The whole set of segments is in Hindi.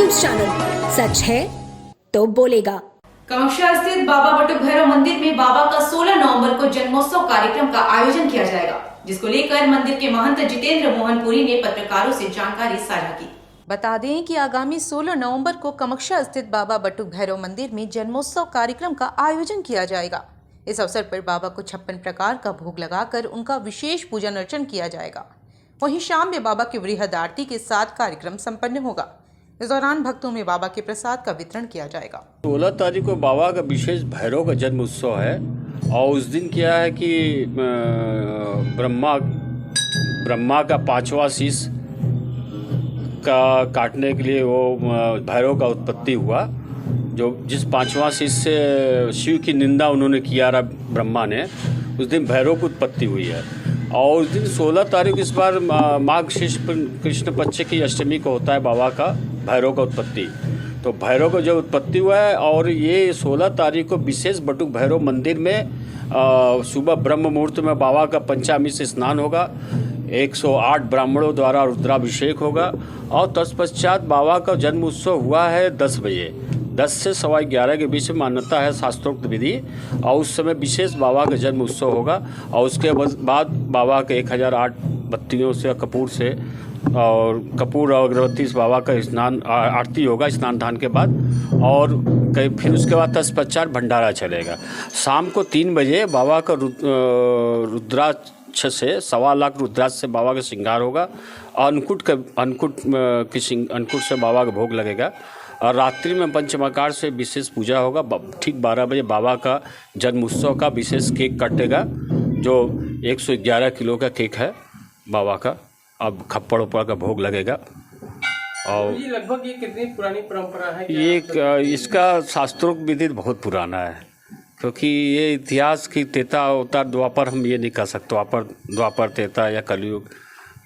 न्यूज चैनल, सच है तो बोलेगा। कामाख्या स्थित बाबा बटुक भैरव मंदिर में बाबा का 16 नवंबर को जन्मोत्सव कार्यक्रम का आयोजन किया जाएगा, जिसको लेकर मंदिर के महंत जितेंद्र मोहन पुरी ने पत्रकारों से जानकारी साझा की। बता दें कि आगामी 16 नवंबर को कामाख्या स्थित बाबा बटुक भैरव मंदिर में जन्मोत्सव कार्यक्रम का आयोजन किया जाएगा। इस अवसर पर बाबा को 56 प्रकार का भोग लगाकर उनका विशेष पूजन अर्चन किया जाएगा। वहीं शाम में बाबा की वृहद आरती के साथ कार्यक्रम संपन्न होगा। इस दौरान भक्तों में बाबा के प्रसाद का वितरण किया जाएगा। 16 तारीख को बाबा का विशेष भैरव का जन्म उत्सव है और उस दिन क्या है कि ब्रह्मा का 5वां शीश का काटने के लिए वो भैरव का उत्पत्ति हुआ। जो जिस 5वां शीश से शिव की निंदा उन्होंने किया रहा ब्रह्मा ने, उस दिन भैरव की उत्पत्ति हुई है। और उस दिन 16 तारीख इस बार माघ कृष्ण पक्ष की अष्टमी को होता है बाबा का भैरव का उत्पत्ति। तो भैरव का जो उत्पत्ति हुआ है और ये 16 तारीख को विशेष बटुक भैरव मंदिर में सुबह ब्रह्म मुहूर्त में बाबा का पंचामृत से स्नान होगा। 108 ब्राह्मणों द्वारा रुद्राभिषेक होगा और तत्पश्चात बाबा का जन्म उत्सव हुआ है 10 बजे। 10 से 11:15 के बीच में मान्यता है शास्त्रोक्त विधि, और उस समय विशेष बाबा का जन्म उत्सव होगा। और उसके बाद बाबा के 1008 बत्तियों से कपूर से और कपूर और अगरबत्ती से बाबा का स्नान आरती होगा स्नान दान के बाद। और फिर उसके बाद तत्पश्चात भंडारा चलेगा। शाम को 3 बजे बाबा का रुद्राक्ष से 1.25 लाख रुद्राक्ष से बाबा का श्रृंगार होगा। अन्नकूट से बाबा का भोग लगेगा और रात्रि में पंचमकार से विशेष पूजा होगा। ठीक 12 बजे बाबा का जन्म उत्सव का विशेष केक कटेगा, जो 111 किलो का केक है बाबा का। अब खप्पड़ उप्पड़ का भोग लगेगा। और ये लगभग ये कितनी पुरानी परंपरा है? ये इसका शास्त्रोक्त विधि बहुत पुराना है, क्योंकि ये इतिहास की त्रेता अवतार द्वापर हम ये नहीं कह सकते, द्वापर त्रेता या कलयुग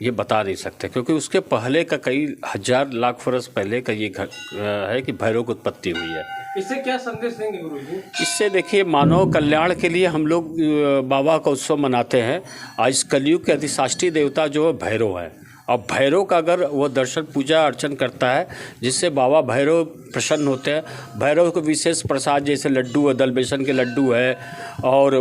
ये बता नहीं सकते, क्योंकि उसके पहले का कई हजार लाख वर्ष पहले का ये है कि भैरव की उत्पत्ति हुई है। इससे क्या संदेश देंगे गुरु जी? इससे देखिए, मानव कल्याण के लिए हम लोग बाबा का उत्सव मनाते हैं। आज कलयुग के अधिशासी देवता जो है भैरव है, और भैरव का अगर वो दर्शन पूजा अर्चन करता है जिससे बाबा भैरव प्रसन्न होते हैं। भैरव को विशेष प्रसाद जैसे लड्डू है, दल बेसन के लड्डू है और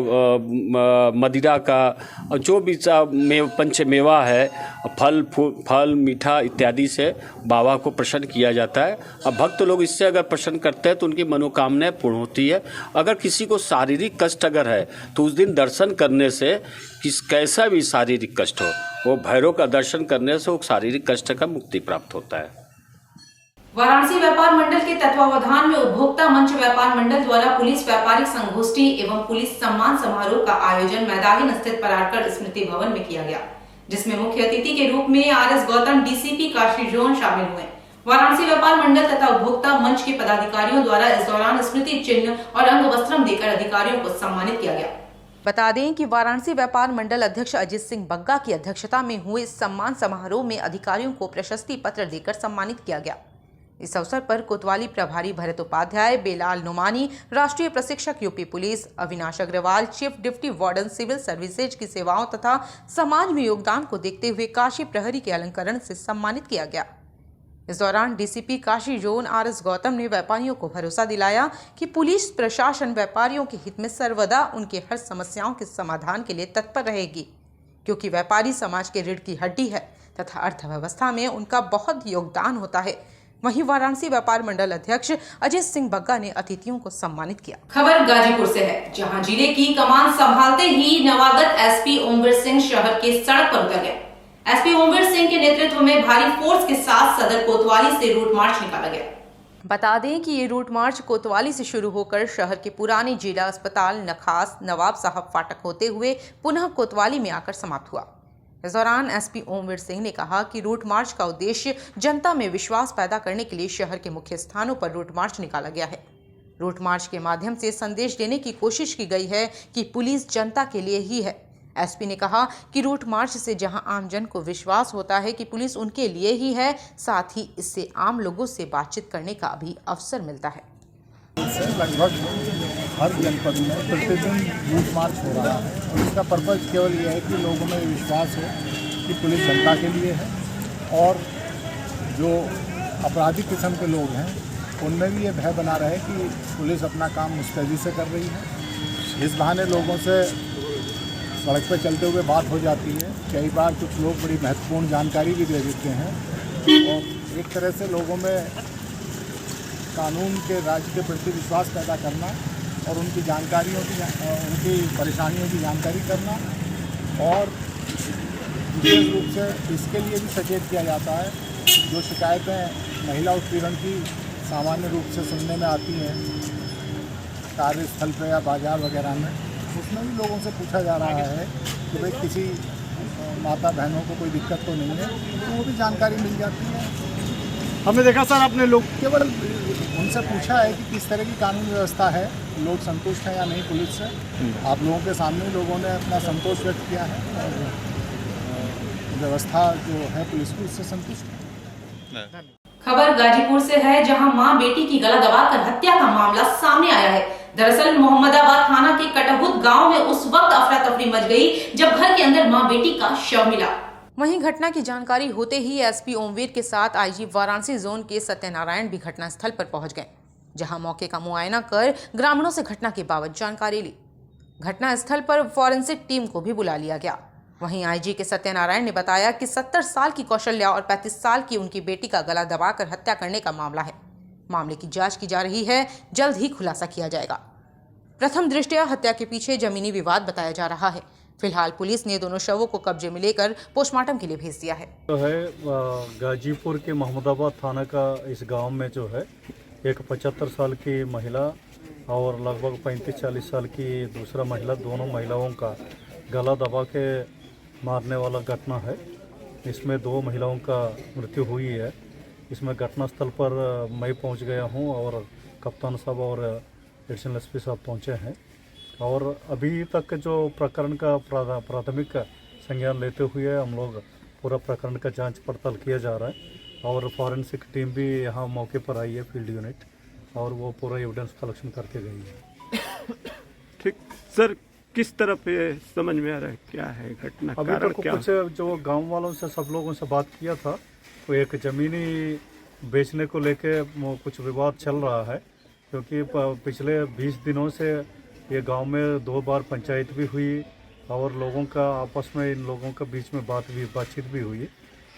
मदिरा का और जो भी पंचमेवा है, फल मीठा इत्यादि से बाबा को प्रसन्न किया जाता है। अब भक्त लोग इससे अगर प्रसन्न करते हैं तो उनकी मनोकामनाएं पूर्ण होती है। अगर किसी को शारीरिक कष्ट अगर है तो उस दिन दर्शन करने से कैसा भी शारीरिक कष्ट हो, वो भैरव का दर्शन करने से वो शारीरिक कष्ट का मुक्ति प्राप्त होता है। वाराणसी व्यापार मंडल के तत्वावधान में उपभोक्ता मंच व्यापार मंडल द्वारा पुलिस व्यापारिक संगोष्ठी एवं पुलिस सम्मान समारोह का आयोजन मैदान स्थित परारकर स्मृति भवन में किया गया, जिसमें मुख्य अतिथि के रूप में RS Gautam DCP Kashi zone शामिल हुए। वाराणसी व्यापार मंडल तथा उपभोक्ता मंच के पदाधिकारियों द्वारा इस दौरान स्मृति चिन्ह और अंग वस्त्रम देकर अधिकारियों को सम्मानित किया गया। बता दें कि वाराणसी व्यापार मंडल अध्यक्ष अजित सिंह बग्गा की अध्यक्षता में हुए सम्मान समारोह में अधिकारियों को प्रशस्ति पत्र देकर सम्मानित किया गया। इस अवसर पर कोतवाली प्रभारी भरत उपाध्याय, बेलाल नुमानी, राष्ट्रीय प्रशिक्षक UP पुलिस, Avinash Agarwal, chief deputy warden civil services की सेवाओं तथा समाज में योगदान को देखते हुए काशी प्रहरी के अलंकरण से सम्मानित किया गया। इस दौरान DCP Kashi zone RS Gautam ने व्यापारियों को भरोसा दिलाया कि पुलिस प्रशासन व्यापारियों के हित में सर्वदा उनके हर समस्याओं के समाधान के लिए तत्पर रहेगी, क्योंकि व्यापारी समाज के रीढ़ की हड्डी है तथा अर्थव्यवस्था में उनका बहुत योगदान होता है। वहीं वाराणसी व्यापार मंडल अध्यक्ष अजित सिंह बग्गा ने अतिथियों को सम्मानित किया। खबर गाजीपुर से है, जहां जिले की कमान संभालते ही नवागत SP ओमवीर सिंह शहर के सड़क पर उतर गए। SP ओमवीर सिंह के नेतृत्व में भारी फोर्स के साथ सदर कोतवाली से रूट मार्च निकाला गया। बता दें कि ये रूट मार्च कोतवाली से शुरू होकर शहर के पुराने जिला अस्पताल, नखास, नवाब साहब फाटक होते हुए पुनः कोतवाली में आकर समाप्त हुआ। इस दौरान SP ओमवीर सिंह ने कहा कि रूट मार्च का उद्देश्य जनता में विश्वास पैदा करने के लिए शहर के मुख्य स्थानों पर रूट मार्च निकाला गया है। रूट मार्च के माध्यम से संदेश देने की कोशिश की गई है कि पुलिस जनता के लिए ही है। SP ने कहा कि रूट मार्च से जहां आम जन को विश्वास होता है कि पुलिस उनके लिए ही है, साथ ही इससे आम लोगों से बातचीत करने का भी अवसर मिलता है। लगभग हर जनपद में प्रतिदिन रूट मार्च हो रहा है और इसका पर्पज़ केवल यह है कि लोगों में विश्वास हो कि पुलिस जनता के लिए है और जो अपराधी किस्म के लोग हैं उनमें भी ये भय बना रहे कि पुलिस अपना काम मुस्तैदी से कर रही है। इस बहाने लोगों से सड़क पर चलते हुए बात हो जाती है। कई बार कुछ लोग बड़ी महत्वपूर्ण जानकारी भी दे देते हैं और एक तरह से लोगों में कानून के राज्य के प्रति विश्वास पैदा करना और उनकी जानकारियों की उनकी परेशानियों की जानकारी करना और विशेष रूप से इसके लिए भी सचेत किया जाता है जो शिकायतें महिला उत्पीड़न की सामान्य रूप से सुनने में आती हैं कार्यस्थल पे या बाजार वगैरह में, उसमें भी लोगों से पूछा जा रहा है कि भाई किसी माता बहनों को कोई दिक्कत तो नहीं है, तो वो भी जानकारी मिल जाती है। हमने देखा सर आपने लोग केवल उनसे पूछा है कि किस तरह की कानून व्यवस्था है, लोग संतुष्ट हैं या नहीं पुलिस से। आप लोगों के सामने ही लोगों ने अपना संतोष व्यक्त किया है और व्यवस्था जो है पुलिस की उससे संतुष्ट है। खबर गाजीपुर से है, जहां मां बेटी की गला दबाकर हत्या का मामला सामने आया है। दरअसल मोहम्मदाबाद थाना के कटहुत गांव में उस वक्त अफरा तफरी मच गई जब घर के अंदर मां बेटी का शव मिला। वहीं घटना की जानकारी होते ही एसपी ओमवीर के साथ आईजी वाराणसी जोन के सत्यनारायण भी घटनास्थल पर पहुंच गए, जहां मौके का मुआयना कर ग्रामीणों से घटना की बाबत जानकारी ली। घटनास्थल पर फॉरेंसिक टीम को भी बुला लिया गया। वहीं आईजी के सत्यनारायण ने बताया कि 70 साल की कौशल्या और 35 साल की उनकी बेटी का गला दबाकर हत्या करने का मामला है। मामले की जांच की जा रही है, जल्द ही खुलासा किया जाएगा। प्रथम दृष्टया हत्या के पीछे जमीनी विवाद बताया जा रहा है। फिलहाल पुलिस ने दोनों शवों को कब्जे में लेकर पोस्टमार्टम के लिए भेज दिया है। तो है गाजीपुर के मोहम्मदाबाद थाना का इस गांव में जो है एक 75 साल की महिला और लगभग 35-40 साल की दूसरा महिला, दोनों महिलाओं का गला दबा के मारने वाला घटना है। इसमें 2 महिलाओं का मृत्यु हुई है। इसमें घटनास्थल पर मैं पहुंच गया हूं और कप्तान साहब और एडिशनल एसपी साहब पहुंचे हैं और अभी तक जो प्रकरण का प्राथमिक संज्ञान लेते हुए हम लोग पूरा प्रकरण का जांच पड़ताल किया जा रहा है और फॉरेंसिक टीम भी यहाँ मौके पर आई है, फील्ड यूनिट, और वो पूरा एविडेंस कलेक्शन करके गई है। ठीक सर, किस तरफ ये समझ में आ रहा है, क्या है घटना अभी कारण तक क्या? कुछ जो गांव वालों से सब लोगों से बात किया था तो एक ज़मीनी बेचने को लेके कुछ विवाद चल रहा है, क्योंकि पिछले 20 दिनों से ये गांव में 2 बार पंचायत भी हुई और लोगों का आपस में इन लोगों के बीच में बातचीत भी हुई।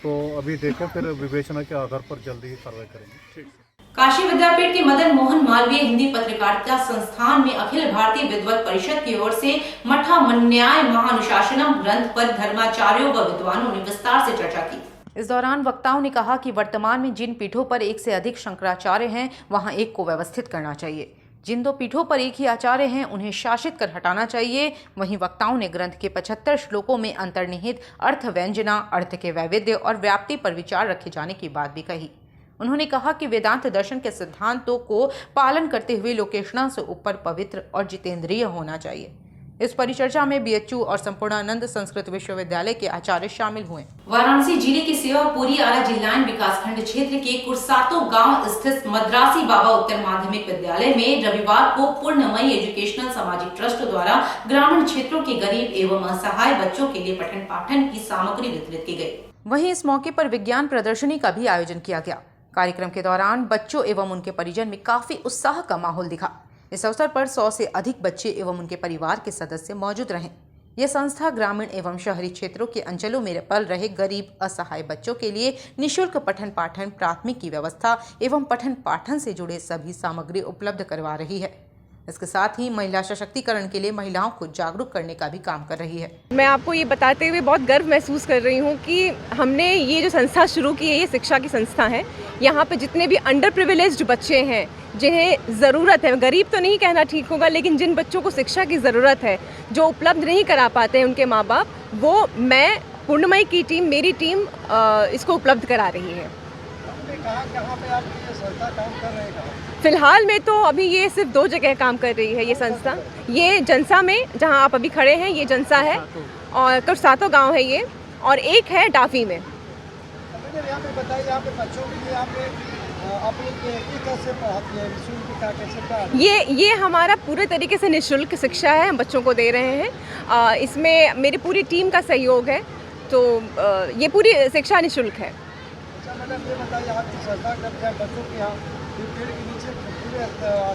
तो अभी देखें, फिर विवेचना के आधार पर जल्दी ही कार्रवाई करेंगे। ठीक। काशी विद्यापीठ के मदन मोहन मालवीय हिंदी पत्रकारिता संस्थान में अखिल भारतीय विद्वत परिषद की ओर से मठा मन्याय महानुशासनम ग्रंथ पर धर्माचार्यों व विद्वानों ने विस्तार से चर्चा की। इस दौरान वक्ताओं ने कहा कि वर्तमान में जिन पीठों पर एक से अधिक शंकराचार्य हैं, वहां एक को व्यवस्थित करना चाहिए। जिन 2 पीठों पर एक ही आचार्य हैं, उन्हें शासित कर हटाना चाहिए। वहीं वक्ताओं ने ग्रंथ के 75 श्लोकों में अंतर्निहित अर्थ व्यंजना, अर्थ के वैविध्य और व्याप्ति पर विचार रखे जाने की बात भी कही। उन्होंने कहा कि वेदांत दर्शन के सिद्धांतों को पालन करते हुए लोकेशना से ऊपर पवित्र और जितेंद्रिय होना चाहिए। इस परिचर्चा में बीएचयू और संपूर्णानंद संस्कृत विश्वविद्यालय के आचार्य शामिल हुए। वाराणसी जिले के सेवापुरी आला जिल्लान विकासखंड क्षेत्र के कुरसातो गांव स्थित मद्रासी बाबा उत्तर माध्यमिक विद्यालय में रविवार को पूर्णमयी एजुकेशनल सामाजिक ट्रस्ट द्वारा ग्रामीण क्षेत्रों के गरीब एवं असहाय बच्चों के लिए पठन पाठन की सामग्री वितरित की गयी। वहीं इस मौके पर विज्ञान प्रदर्शनी का भी आयोजन किया गया। कार्यक्रम के दौरान बच्चों एवं उनके परिजन में काफी उत्साह का माहौल दिखा। इस अवसर पर 100 से अधिक बच्चे एवं उनके परिवार के सदस्य मौजूद रहे। यह संस्था ग्रामीण एवं शहरी क्षेत्रों के अंचलों में पल रहे गरीब असहाय बच्चों के लिए निःशुल्क पठन पाठन, प्राथमिक की व्यवस्था एवं पठन पाठन से जुड़े सभी सामग्री उपलब्ध करवा रही है। इसके साथ ही महिला सशक्तिकरण के लिए महिलाओं को जागरूक करने का भी काम कर रही है। मैं आपको ये बताते हुए बहुत गर्व महसूस कर रही हूँ कि हमने ये जो संस्था शुरू की है, ये शिक्षा की संस्था है। यहाँ पे जितने भी अंडर प्रिविलेज्ड बच्चे हैं, जिन्हें ज़रूरत है, गरीब तो नहीं कहना ठीक होगा, लेकिन जिन बच्चों को शिक्षा की ज़रूरत है, जो उपलब्ध नहीं करा पाते हैं उनके माँ बाप, वो मैं पूर्णमयी की टीम, मेरी टीम इसको उपलब्ध करा रही है। कहाँ पे आप ये संस्था काम कर रहे हैं? फिलहाल में तो अभी ये सिर्फ 2 जगह काम कर रही है ये संस्था। ये जनसा में, जहाँ आप अभी खड़े हैं, ये जनसा है, और कुरसातो गांव है ये, और एक है डाफी में। यहाँ पे बताइए, यहाँ पे बच्चों के लिए आप कैसे पढ़ाती है, निःशुल्क का कैसे पढ़ाती? ये हमारा पूरे तरीके से निःशुल्क शिक्षा है, हम बच्चों को दे रहे हैं। इसमें मेरी पूरी टीम का सहयोग है, तो ये पूरी शिक्षा निःशुल्क है। अच्छा मैडम ये बताइए, आपकी संस्था करते हैं बच्चों के यहाँ पेड़ के नीचे पूरे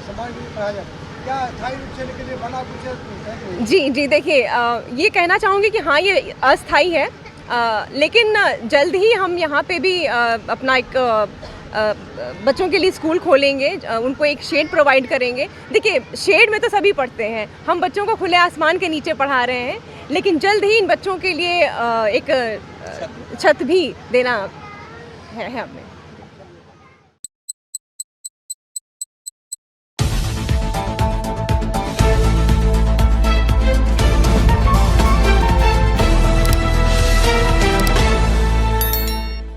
समाज के लिए पढ़ाया जाए, क्या अस्थायी रूप से के लिए बना कुछ है? जी देखिए, ये कहना चाहूँगी कि हाँ ये अस्थाई है, लेकिन जल्द ही हम यहाँ पे भी अपना एक बच्चों के लिए स्कूल खोलेंगे, उनको एक शेड प्रोवाइड करेंगे। देखिए शेड में तो सभी पढ़ते हैं, हम बच्चों को खुले आसमान के नीचे पढ़ा रहे हैं, लेकिन जल्द ही इन बच्चों के लिए एक छत भी देना है हमें।